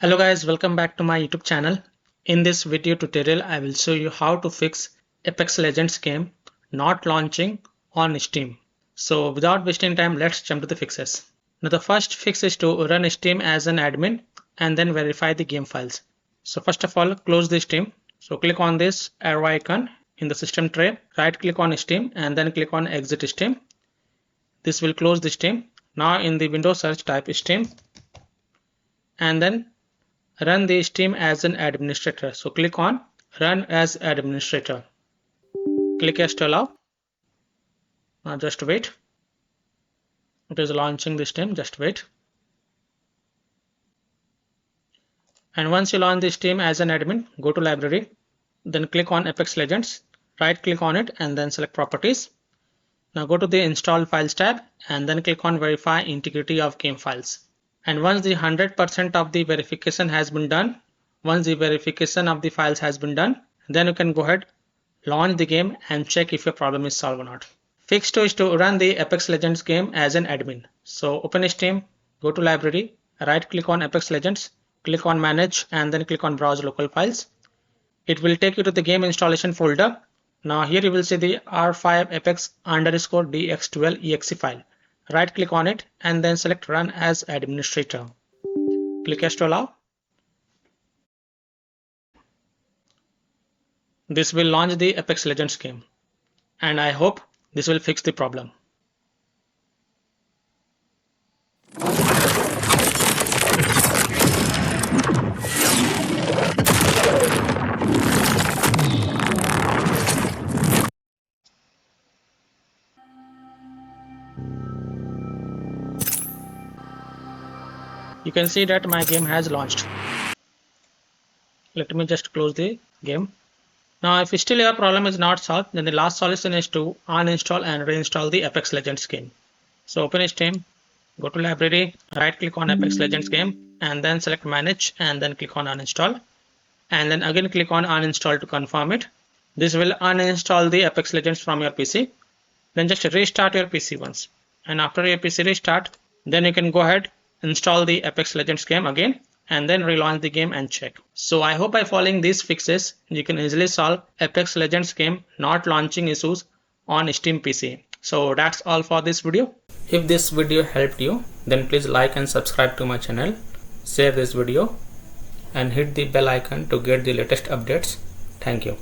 Hello guys, welcome back to my YouTube channel. In this video tutorial, I will show you how to fix Apex Legends game not launching on Steam. So without wasting time, let's jump to the fixes. Now the first fix is to run Steam as an admin and then verify the game files. So first of all, close the Steam. So click on this arrow icon in the system tray, right click on Steam and then click on exit Steam. This will close the Steam. Now in the Windows search type Steam and then run the Steam as an administrator. So click on run as administrator. Click yes to allow. Now just wait. It is launching the Steam, just wait. And once you launch the Steam as an admin, go to library, then click on Apex Legends, right click on it and then select properties. Now go to the install files tab and then click on verify integrity of game files. And once the 100% of the verification has been done, once the verification of the files has been done, then you can go ahead, launch the game and check if your problem is solved or not. Fix 2 is to run the Apex Legends game as an admin. So open Steam, go to library, right click on Apex Legends, click on manage and then click on browse local files. It will take you to the game installation folder. Now here you will see the R5 Apex _ DX12 exe file. Right click on it and then select run as administrator. Click yes to allow. This will launch the Apex Legends game and I hope this will fix the problem. You can see that my game has launched. Let me just close the game. Now if still your problem is not solved, then the last solution is to uninstall and reinstall the Apex Legends game. So open Steam, go to library, right click on Apex Legends game and then select manage and then click on uninstall. And then again click on uninstall to confirm it. This will uninstall the Apex Legends from your PC. Then just restart your PC once. And after your PC restart, then you can go ahead, install the Apex Legends game again and then relaunch the game and check. So I hope by following these fixes, you can easily solve Apex Legends game not launching issues on Steam PC. So that's all for this video. If this video helped you, then please like and subscribe to my channel, share this video and hit the bell icon to get the latest updates. Thank you.